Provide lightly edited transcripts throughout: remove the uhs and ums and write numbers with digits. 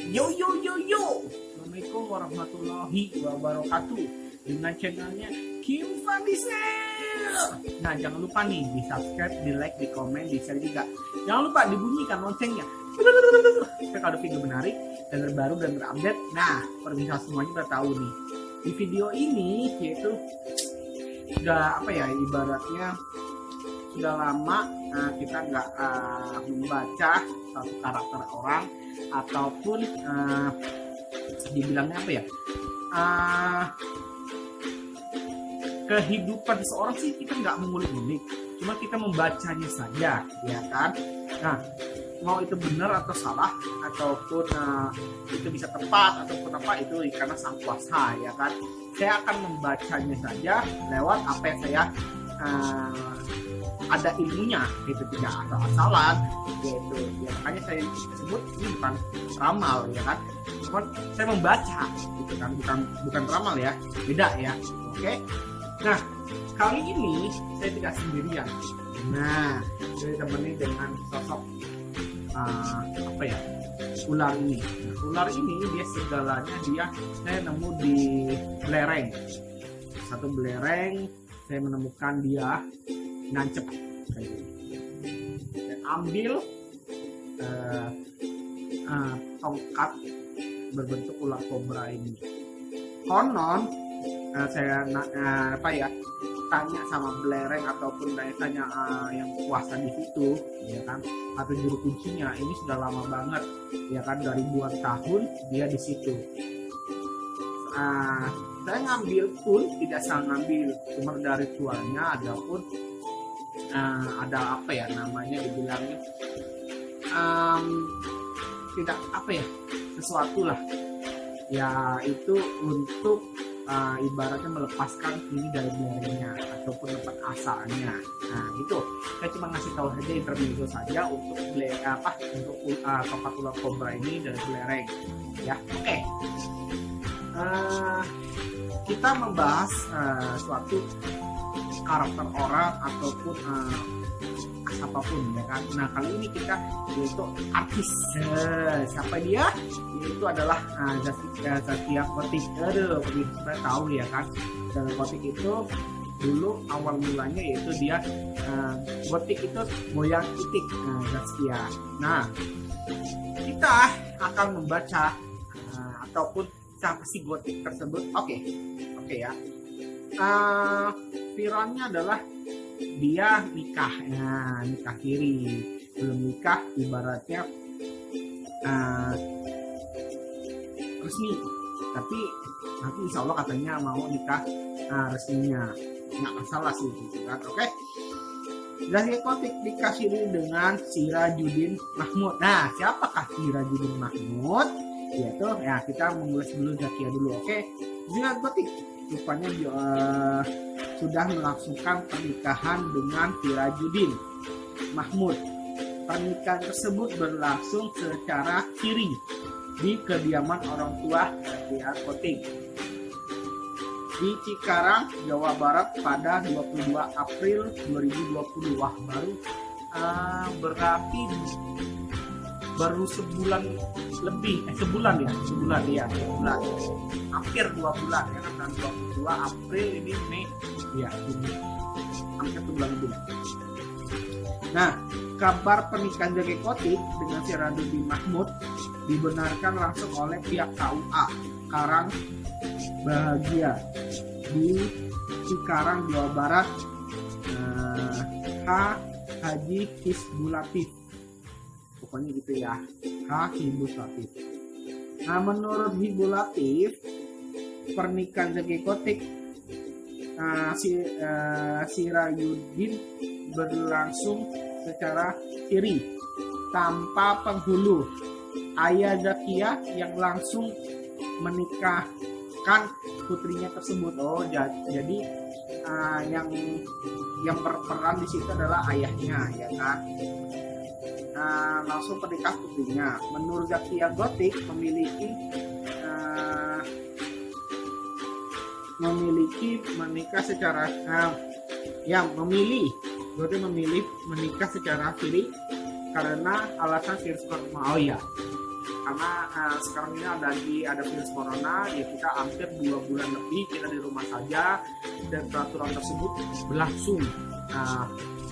Yo yo yo yo, Assalamualaikum warahmatullahi wabarakatuh. Dengan channelnya Kim Fandisel. Nah, jangan lupa nih di subscribe, di like, di komen, di share juga. Jangan lupa dibunyikan loncengnya supaya kalau ada video menarik dan terbaru dan terupdate. Nah, pemirsa semuanya udah tahu nih. Di video ini yaitu udah ibaratnya sudah lama kita nggak membaca satu karakter orang ataupun dibilangnya kehidupan seseorang sih kita nggak mengulik-ulik, cuma kita membacanya saja, ya kan. Nah, mau itu benar atau salah ataupun itu bisa tepat ataupun apa, itu karena sang kuasa, ya kan. Saya akan membacanya saja lewat apa yang saya ada ilmunya, itu tidak asal-asalan gitu ya. Makanya saya sebut ini bukan ramal, ya kan, cuman saya membaca gitu kan, bukan ramal ya, beda ya. Oke, nah kali ini saya tidak sendirian. Nah, saya ditemani dengan sosok ular ini. Nah, ular ini dia segalanya, saya nemu di belereng, satu belereng saya menemukan dia nancep kayak gini. Saya ambil tongkat berbentuk ular kobra ini. Konon saya tanya sama belereng ataupun tanya yang kuasa di situ, ya kan, atau juru kuncinya, ini sudah lama banget, ya kan, dari ribuan tahun dia di situ. Saya ngambil pun tidak salah ngambil, cuma dari ritualnya ataupun ada dibilangnya tidak sesuatu lah ya, itu untuk ibaratnya melepaskan ini dari belerengnya ataupun tempat asalnya. Nah, itu saya cuma ngasih tahu saja intermezzo saja untuk tempat ular kobra ini dari belereng, ya. Oke. Kita membahas suatu karakter orang ataupun apapun, ya kan. Nah, kali ini kita yaitu artis. Siapa dia? Yaitu adalah Zaskia Gotik. Aduh, kita tahu ya kan, Zaskia Gotik itu dulu awal mulanya yaitu dia Gotik itu goyang titik, Zaskia. Nah, kita akan membaca ataupun siapa si Gotik tersebut. Oke ya. Viralnya adalah dia nikah, nikah siri, belum nikah ibaratnya resmi, tapi nanti insya Allah katanya mau nikah resminya, nggak masalah sih gitu kan. Oke. Zaskia Gotik nikah siri dengan Sirajuddin Mahmud. Nah, siapakah Sirajuddin Mahmud? Yaitu ya, kita mengulas dulu Zaskia dulu. Oke. Zaskia Gotik rupanya sudah melangsungkan pernikahan dengan Sirajuddin Mahmud. Pernikahan tersebut berlangsung secara siri di kediaman orang tua Zaskia Gotik di Cikarang, Jawa Barat pada 22 April 2020. Wah, berarti baru sebulan lebih, sebulan, hampir 2 bulan ya kan. 22 April ini Mei ya, ini hampir sebulan lebih. Nah, kabar pernikahan Zaskia Gotik dengan Sirajuddin Mahmud dibenarkan langsung oleh pihak KUA Karang Bahagia di Cikarang, Jawa Barat, Haji Hizbulatif. Pokoknya gitu ya, Hizbulatif. Nah, menurut Hizbulatif, pernikahan Zaskia Gotik Sirajuddin berlangsung secara siri tanpa penghulu. Ayah Zaskia yang langsung menikahkan putrinya tersebut. Oh, jadi yang berperan di situ adalah ayahnya, ya kan. Langsung menikah putrinya. Menurut Zaskia Gotik memilih menikah secara siri karena alasan siri. Oh ya, karena sekarang ini ada virus corona, ya kita hampir 2 bulan lebih kita di rumah saja, dan peraturan tersebut berlangsung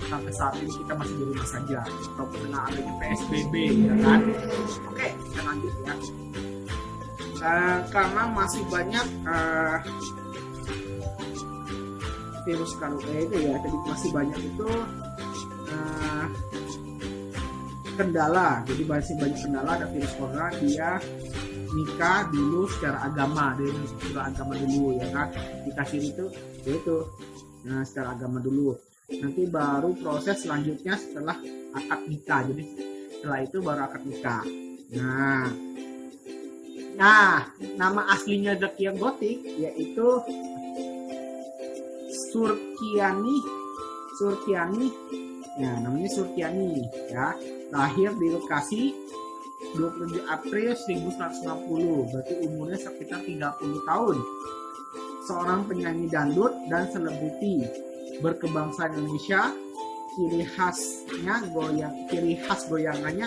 sampai saat ini kita masih di rumah saja, walaupun dengan adanya PSBB, ya kan. Oke, kita lanjut ya. Karena masih banyak virus corona itu ya, jadi masih banyak itu kendala, jadi masih banyak kendala, ada virus corona, dia nikah dulu secara agama, dia secara agama dulu, ya kan. Dikasih itu yaitu secara agama dulu, nanti baru proses selanjutnya setelah akad nikah, jadi setelah itu baru akad nikah. Nah, nama aslinya Zaskia Gotik yaitu Surkiani, ya namanya Surkiani ya. Lahir di lokasi 27 April 1960, berarti umurnya sekitar 30 tahun. Seorang penyanyi dangdut dan selebriti berkebangsaan Indonesia. Ciri khas goyangannya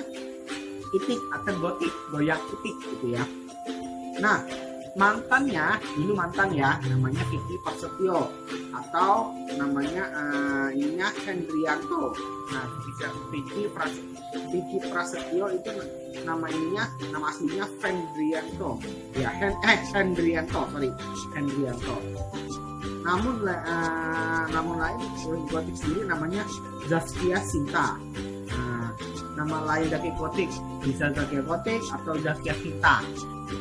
itik atau gotik, goyang itik gitu ya. Nah, dulu mantan ya, namanya Vicky Prasetyo atau namanya ininya Hendrianto. Nah, Vicky Prasetyo itu nama aslinya Hendrianto. Ya, Hendrianto. Namun lain Gotik sendiri namanya Zaskia Sinta. Nama lain Zaskia Gotik bisa Zaskia Gotik atau Zaskia Sinta,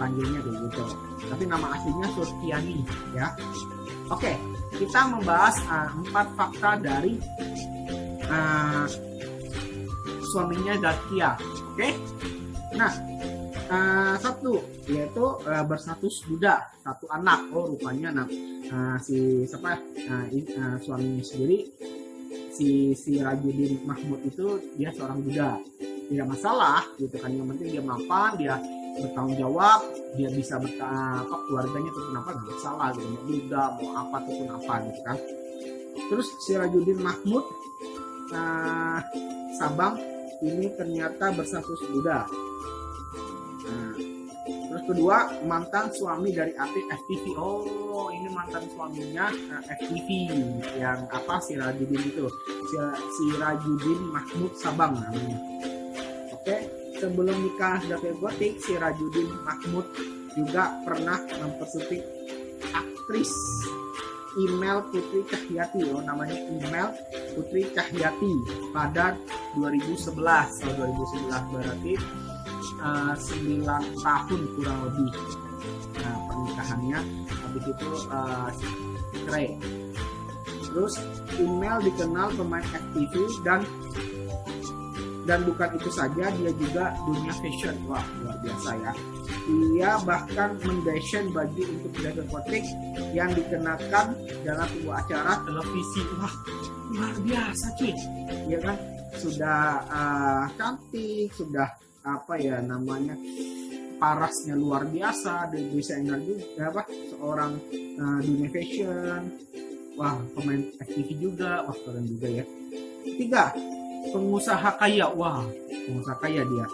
panggilnya kayak gitu. Tapi nama aslinya Surkiani ya. Oke, kita membahas 4 fakta dari suaminya Zaskia. Oke. Nah, satu yaitu berstatus duda, 1 anak. Oh, rupanya suaminya sendiri si Rajudin Mahmud itu dia seorang duda. Tidak masalah gitu kan, yang penting dia mapan, dia bertanggung jawab, dia bisa keluarganya ataupun apa, nggak masalah gitu, mau duda mau apa ataupun apa gitu kan. Terus si Rajudin Mahmud Sabang ini ternyata berstatus duda. Terus kedua, mantan suami dari artis FTV. Oh, ini mantan suaminya FTV yang si Rajudin itu, si Rajudin Mahmud Sabang namanya. Oke, sebelum nikah Zaskia Gotik, si Rajudin Mahmud juga pernah mempersunting aktris Email Putri Cahyati. Oh, namanya Email Putri Cahyati pada 2011. Tahun 2011 berarti 9 tahun kurang lebih pernikahannya. Habis itu cerai. Terus Email dikenal pemain FTV dan bukan itu saja, dia juga dunia fashion. Wah, luar biasa ya. Dia bahkan mendesain baju untuk Zaskia Gotik yang dikenakan dalam sebuah acara televisi. Wah, luar biasa cuy. Ya kan, sudah cantik, sudah parasnya luar biasa, desainer juga, seorang dunia fashion. Wah, pemain FTV juga. Wah, keren juga ya. 3, pengusaha kaya. Wah, pengusaha kaya dia.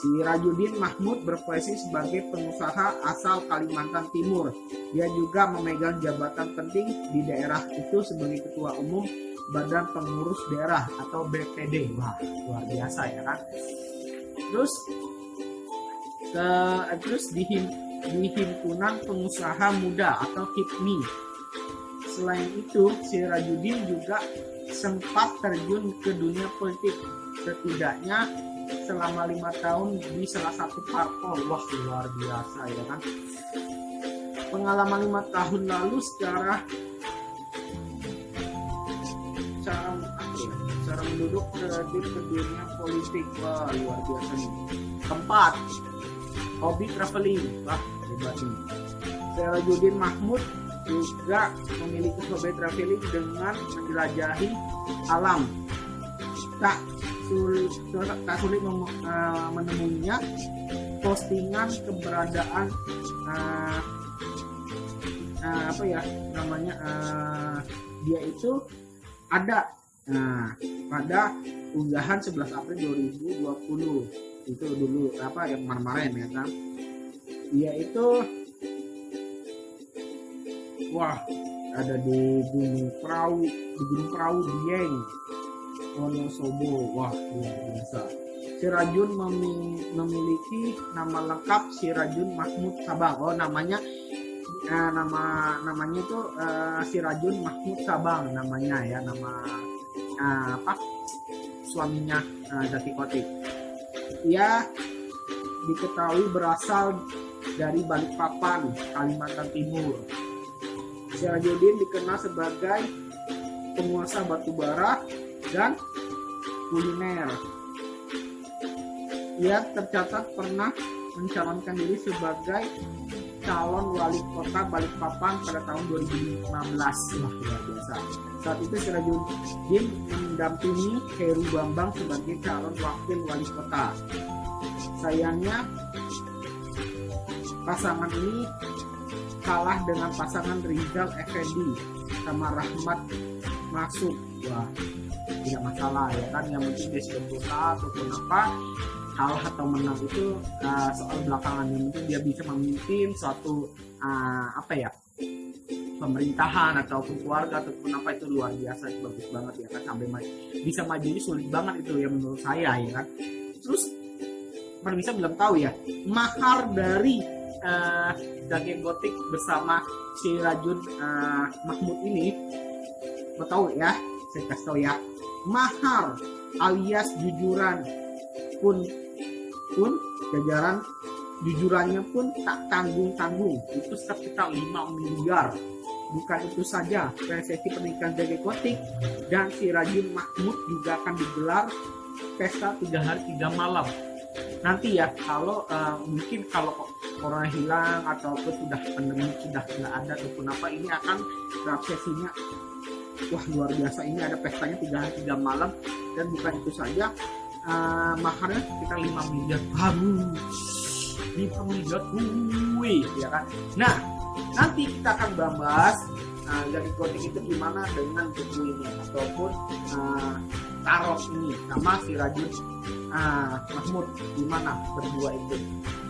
Si Rajudin Mahmud berprofesi sebagai pengusaha asal Kalimantan Timur. Dia juga memegang jabatan penting di daerah itu sebagai Ketua Umum Badan Pengurus Daerah atau BPD. Wah, luar biasa ya kan. Terus di Himpunan Pengusaha Muda atau HIPMI. Selain itu, si Rajudin juga sempat terjun ke dunia politik, setidaknya selama 5 tahun di salah satu parpol. Wah, luar biasa ya kan. Pengalaman 5 tahun lalu secara menduduk terjun ke dunia politik. Wah, luar biasa nih. 4, hobi traveling. Wah, hebat nih. Rajudin Mahmud juga memiliki hobi traveling dengan menjelajahi alam. Tak sulit menemuinya postingan keberadaan dia itu ada pada unggahan 11 April 2020 itu dulu apa yang kemarin ya kan. Dia itu wah ada di Gunung Perahu Dieng Wonosobo. Wah luar biasa. Si Rajun memiliki nama lengkap Si Rajun Mahmud Sabang. Oh namanya namanya itu Si Rajun Mahmud Sabang namanya ya, nama apa suaminya Zaki Kotik. Ia diketahui berasal dari Balikpapan, Kalimantan Timur. Sirajuddin dikenal sebagai penguasa batubara dan kuliner. Ia tercatat pernah mencalonkan diri sebagai calon wali kota Balikpapan pada tahun 2015. Wah, luar biasa. Saat itu Sirajuddin mendampingi Heru Bambang sebagai calon wakil wali kota. Sayangnya pasangan ini kalah dengan pasangan Rizal Effendi sama Rahmat Masuk. Wah, tidak masalah ya kan, yang penting dia sudah berusaha ataupun apa, kalah atau menang itu soal belakangan. Yang penting dia bisa memimpin suatu apa ya, pemerintahan ataupun keluarga ataupun apa, itu luar biasa, itu bagus banget ya kan. Sampai bisa maju ini sulit banget itu ya menurut saya ya kan. Terus bisa belum tahu ya mahar dari Zaki Kotik bersama si Rajun Mahmud ini, mau tahu ya, saya kasih tahu ya, mahar alias jujuran pun jajaran jujurannya pun tak tanggung-tanggung, itu sekitar 5 miliar. Bukan itu saja, resepsi pernikahan Zaki Kotik dan si Rajun Mahmud juga akan digelar pesta 3 hari 3 malam. Nanti ya kalau mungkin kalau corona hilang ataupun sudah pandemi sudah nggak ada ataupun apa, ini akan resepsinya wah luar biasa. Ini ada pestanya 3 hari 3 malam, dan bukan itu saja, maharnya sekitar 5 miliar. 5 miliar ya kan. Nah nanti kita akan bahas Zaki Kotik itu gimana dengan buku ini ataupun tarot ini sama si Rajun Mahmud, gimana berdua itu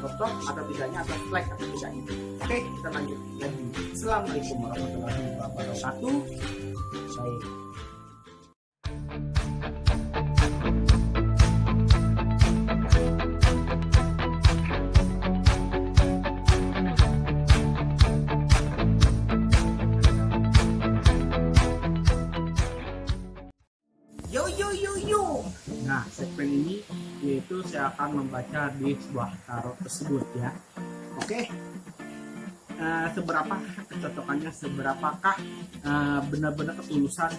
cocok atau tidaknya, atau flag atau tidaknya. Oke, kita lanjut lagi. Assalamualaikum warahmatullahi wabarakatuh. Baik. Nah, segmen ini yaitu saya akan membaca di sebuah tarot tersebut ya. Oke, seberapa kecocokannya, seberapakah benar-benar ketulusan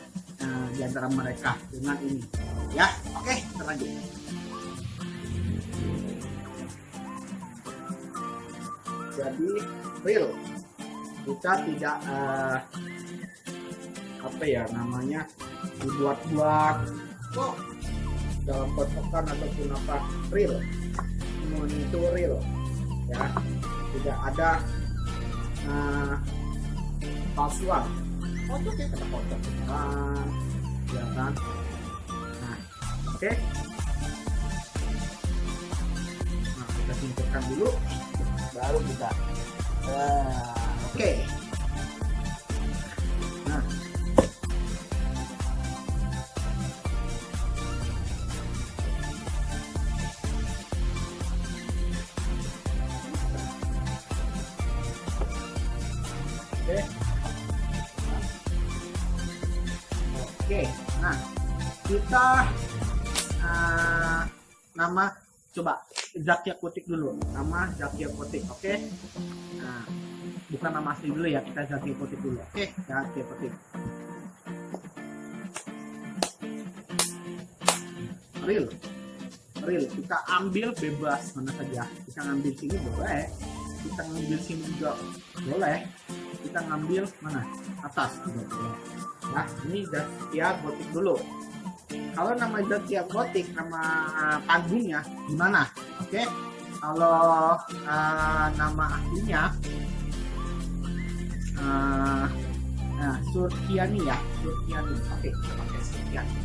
di antara mereka dengan ini ya. Oke, kita lanjut. Jadi real, kita tidak apa ya namanya dibuat-buat kok dalam potongan ataupun apa, real, semuanya itu real ya, tidak ada palsuan. Fotonya kita foto beneran ya kan. Nah oke, nah kita singkirkan dulu baru kita oke. Nah oke, nah kita nama coba Zaki Kotik dulu, nama Zaki Kotik. Oke, nah bukan nama asli dulu ya, kita Zaki Kotik dulu. Oke, Zaki Kotik. Real, kita ambil bebas mana saja. Kita ngambil sini boleh, kita ngambil sini juga boleh, kita ngambil mana atas juga boleh. Nah ini Zaki Kotik dulu. Kalau nama Zaki Kotik, nama panggungnya gimana? Oke, kalau nama aslinya Surkiani ya, Surkiani. Oke, kita pakai Surkiani.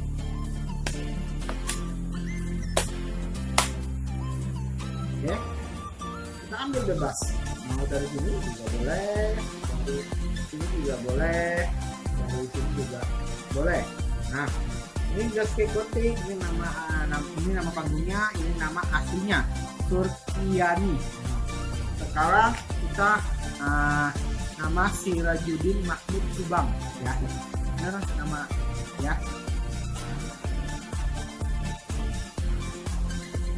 Oke, kita ambil bebas, mau dari sini juga boleh, dari sini juga boleh, dari sini juga boleh. Nah, ini Zaskia Gotik, ini nama panggungnya, ini nama aslinya Surkiani. Sekarang kita nama Sirajuddin Mahmud Subang, ya, benar nama ya.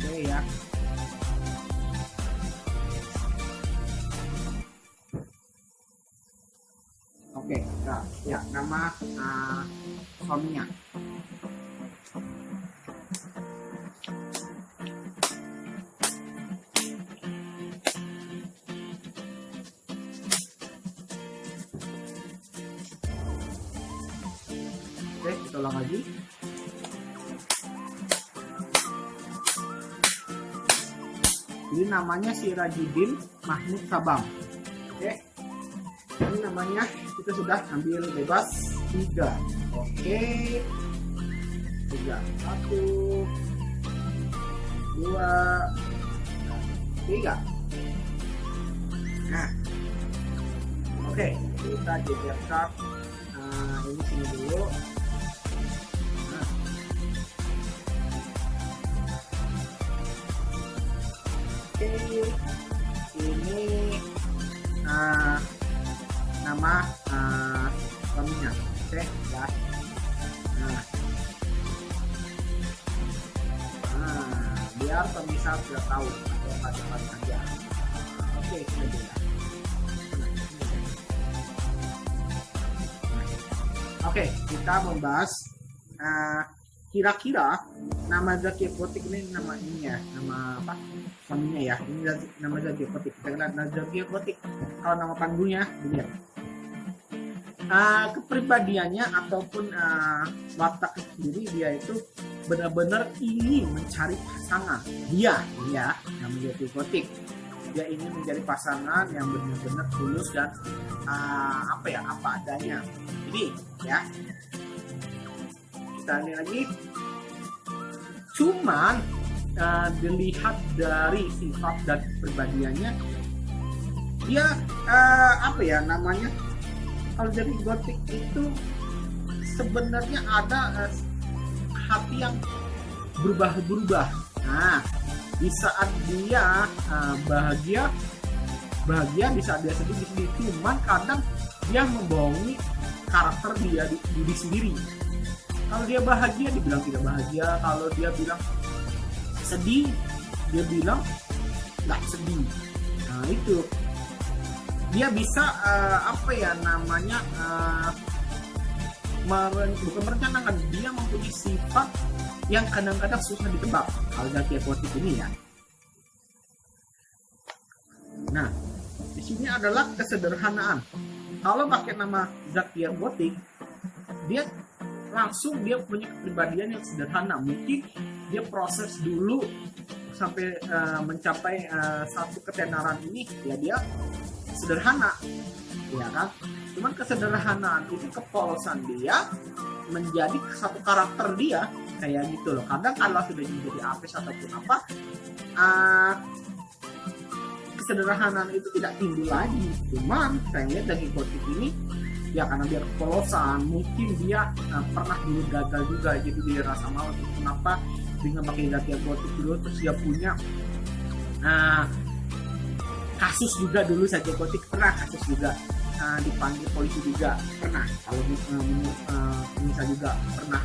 Oke ya. Oke, nah, ya nama suaminya. Oke, kita ulang lagi. Ini namanya Sirajuddin Mahmud Sabang. Oke, ini namanya kita sudah ambil bebas 3. Oke, 3, 1, 2, 3. Nah, oke, kita jejerkan ini sini dulu. Nah, oke, ini nama suaminya. Oke ya. Biar pemirsa sudah tahu atau pada saja. Oke, kita lihat. Oke, kita membahas kira-kira nama Zaskia Gotik ini nama ini ya, nama apa suaminya ya. Ini nama Zaskia Gotik. Kita lihat nama Zaskia Gotik. Kalau nama panggungnya ini ya. Kepribadiannya ataupun watak sendiri, dia itu benar-benar ingin mencari pasangan. Dia namanya Zaskia Gotik. Dia ingin mencari pasangan yang benar-benar tulus dan apa adanya. Ini ya, kita lihat lagi. Cuman dilihat dari sifat dan kepribadiannya, dia namanya, kalau dari Gotik itu sebenarnya ada hati yang berubah-berubah. Nah, di saat dia bahagia di saat dia sedih. Cuman kadang dia membohongi karakter dia diri sendiri. Kalau dia bahagia, dibilang tidak bahagia. Kalau dia bilang sedih, dia bilang nggak sedih. Nah, itu dia bisa bukan merencanakan, dia mempunyai sifat yang kadang-kadang susah ditebak. Kalau Zaskia Gotik ini ya. Nah, di sini adalah kesederhanaan. Kalau pakai nama Zaskia Gotik, dia punya kepribadian yang sederhana. Mungkin dia proses dulu sampai mencapai satu ketenaran ini, ya dia sederhana, ya kan? Cuman kesederhanaan itu, kepolosan dia menjadi satu karakter dia, kayak gitu loh. Kadang kalau sudah menjadi artis ataupun apa, kesederhanaan itu tidak timbul lagi. Cuman saya lihat dari Gotik ini, ya karena dia kepolosan, mungkin dia pernah dulu gagal juga, jadi dia rasa malu. Kenapa dengan pakai Zaskia Gotik dulu, terus dia punya kasus juga dulu. Zaskia Gotik pernah kasus juga, dipanggil polisi juga pernah. Kalau misal juga pernah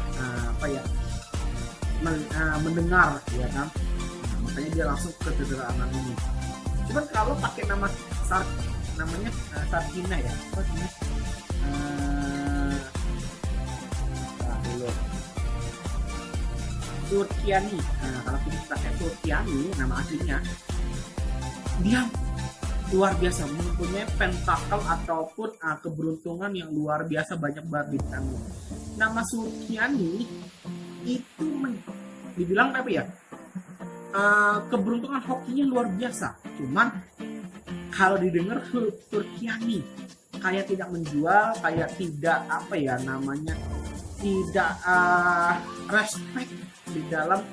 mendengar, ya kan. Makanya dia langsung ke kesederhanaan ini. Cuman kalau pakai nama namanya Sarkina ya, apa namanya? Surkiani. Nah, kalau kita pakai Surkiani, nama aslinya, dia luar biasa, mempunyai pentakel ataupun keberuntungan yang luar biasa, banyak banget di tangan. Nama Surkiani itu dibilang apa ya? Keberuntungan hokinya luar biasa. Cuman kalau didengar Surkiani kayak tidak menjual, kayak tidak tidak respect di dalam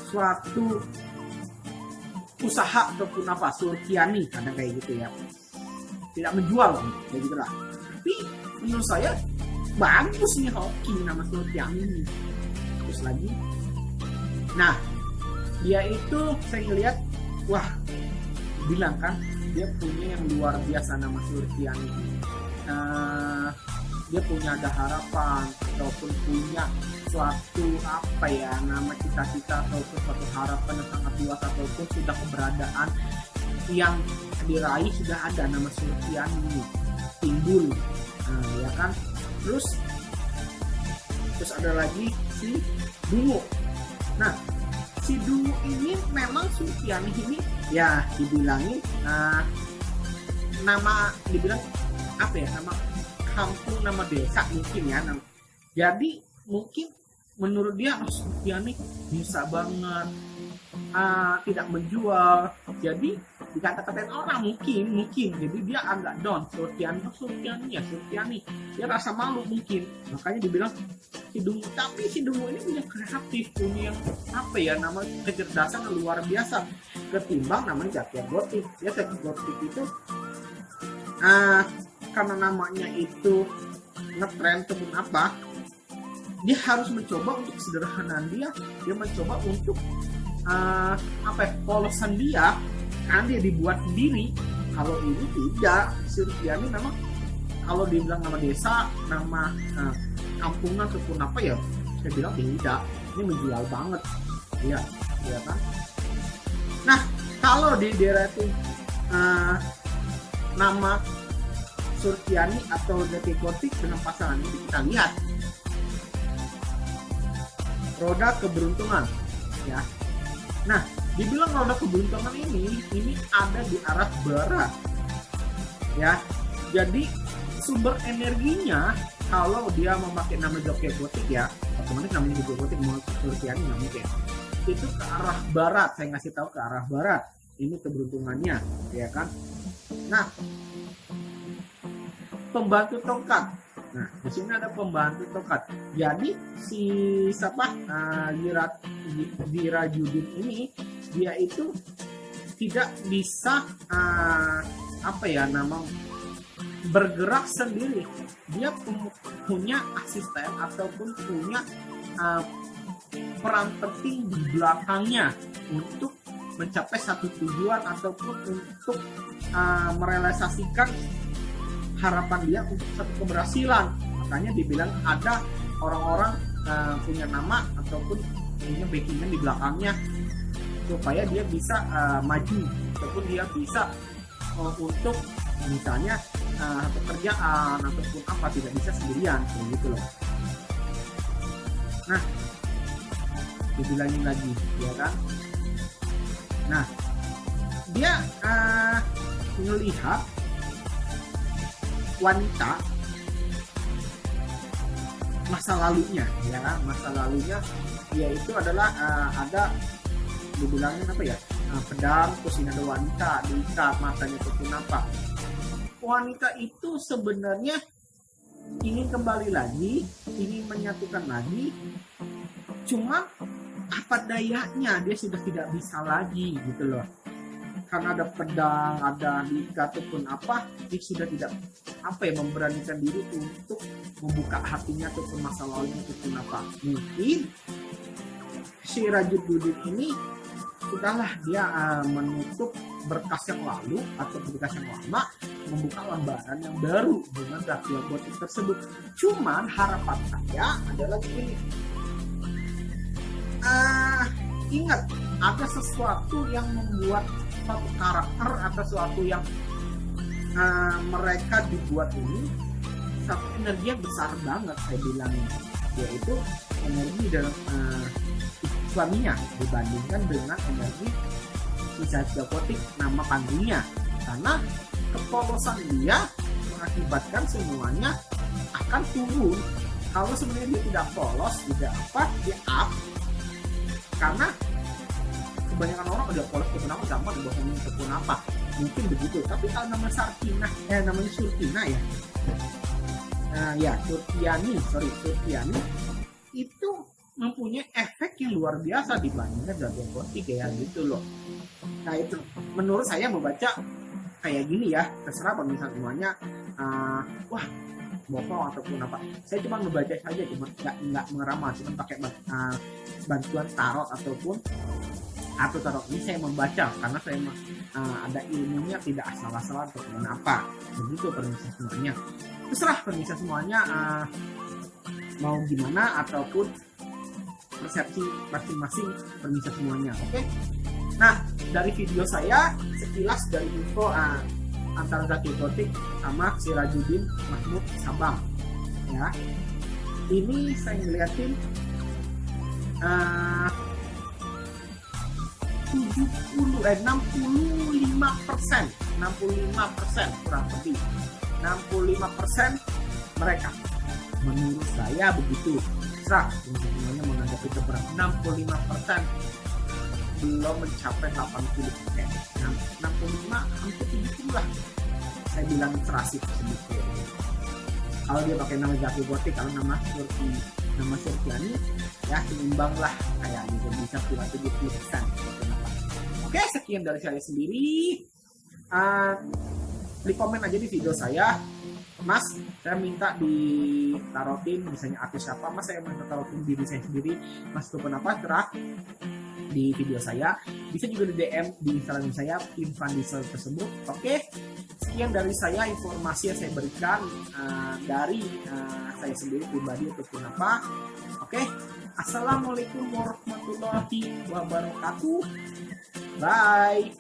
suatu usaha ataupun apa, Surtiani kadang kayak gitu ya, tidak menjual kayak gitu lah. Tapi menurut saya bagus nih hoki nama Surtiani ini. Terus lagi, nah dia itu saya ngeliat, wah bilang kan dia punya yang luar biasa nama Surtiani. Dia punya ada harapan ataupun punya suatu apa ya, nama cita-cita ataupun suatu harapan yang sangat luas, ataupun sudah keberadaan yang diraih, sudah ada nama Surtiani ini timbul, ya kan. Terus ada lagi si Dungu. Nah si Dungu ini memang Surtiani ini ya dibilangin nama, dibilang apa ya, nama kampung, nama desa mungkin ya. Jadi mungkin menurut dia Surtiani bisa banget tidak menjual, jadi dikata-katain orang mungkin jadi dia agak down. Surtiani dia rasa malu mungkin, makanya dibilang si Dungu. Tapi si Dungu ini punya kreatif, punya apa ya, nama kecerdasan yang luar biasa ketimbang namanya Jaki Gotik. Ya Jaki Gotik itu karena namanya itu ngetrend ataupun apa, dia harus mencoba untuk kesederhanaan dia mencoba untuk apa ya, polosan dia kan dia dibuat sendiri. Kalau ini tidak, Surtiani memang kalau dibilang nama desa, nama kampungan ataupun apa ya, saya bilang tidak, ini menjual banget ya kan. Nah kalau di daerah itu nama Surtiani atau Jaki Gotik dengan pasangan ini kita lihat roda keberuntungan ya. Nah dibilang roda keberuntungan ini ada di arah barat ya. Jadi sumber energinya kalau dia memakai nama Jaki Gotik ya, otomatis namanya Jaki Gotik mau Surtiani nggak mungkin, itu ke arah barat. Saya ngasih tahu ke arah barat ini keberuntungannya ya kan. Nah pembantu tongkat. Nah, di sini ada pembantu tongkat. Jadi si siapa Wirajudin ini dia itu tidak bisa apa ya, nama bergerak sendiri. Dia punya asisten ataupun punya peran penting di belakangnya untuk mencapai satu tujuan ataupun untuk merealisasikan harapan dia untuk satu keberhasilan. Makanya dibilang ada orang-orang punya nama ataupun punya backingan di belakangnya supaya dia bisa maju ataupun dia bisa untuk misalnya pekerjaan ataupun apa, tidak bisa sendirian gitu loh. Nah dibilangin lagi ya kan. Nah dia melihat wanita masa lalunya ya kan, masa lalunya dia itu adalah ada dibilangin apa ya, pedang, terus ini ada wanita diikat matanya ataupun apa. Wanita itu sebenarnya ingin kembali lagi, ingin menyatukan lagi, cuma apa dayanya dia sudah tidak bisa lagi gitu loh. Karena ada pedang, ada diikat ataupun apa, dia sudah tidak apa ya, memberanikan diri untuk membuka hatinya ataupun masa lalunya ataupun apa. Mungkin si Wirajudin ini sudahlah dia menutup berkas yang lalu atau berkas yang lama, membuka lembaran yang baru dengan Jaki Gotik tersebut. Cuman harapan saya adalah ini, ingat ada sesuatu yang membuat satu karakter atau sesuatu yang mereka dibuat ini satu energi yang besar banget saya bilangin, yaitu energi dalam suaminya dibandingkan dengan energi si Jaki Gotik nama panggungnya. Karena kepolosan dia mengakibatkan semuanya akan turun. Kalau sebenarnya dia tidak polos, tidak apa, dia up. Karena kebanyakan orang udah polos ke penama gampang dibohongin ataupun apa, mungkin begitu. Tapi kalau namanya namanya Surtina ya, Surtiani itu mempunyai efek yang luar biasa dibandingkan zat narkotik kayak gitu loh. Nah itu menurut saya membaca kayak gini ya, terserah pemirsa semuanya wah bohong ataupun apa. Saya cuma membaca saja, cuma nggak meramal, cuma pakai bantuan tarot atau tarot ini saya membaca karena saya ada ilmunya, tidak asal-asalan ataupun apa. Begitu pemirsa semuanya. Terserah pemirsa semuanya mau gimana ataupun persepsi masing-masing pemirsa semuanya. Oke. Nah, dari video saya sekilas dari info antara Zaki Gotik sama Sirajuddin Mahmud Sabang ya. Ini saya ngeliatin 65% kurang lebih 65% mereka, menurut saya begitu. Serah semuanya menanggapi itu berapa. 65% belum mencapai 80%. 65 hampir 70 lah. Saya bilang serasi tersebut. Kalau dia pakai nama Zaki Gotik, kalau nama Surtiani ya seimbang lah kayak gitu, bisa kira 70%. Oke, sekian dari saya sendiri. Klik komen aja di video saya, Mas, saya minta ditarotin misalnya artis siapa, Mas, saya minta tarotin diri saya sendiri, Mas, itu kenapa cerah di video saya. Bisa juga di DM di Instagram saya, Tim Van Diesel tersebut. Oke, sekian dari saya informasi yang saya berikan dari saya sendiri pribadi ataupun apa. Oke, assalamualaikum warahmatullahi wabarakatuh. Bye.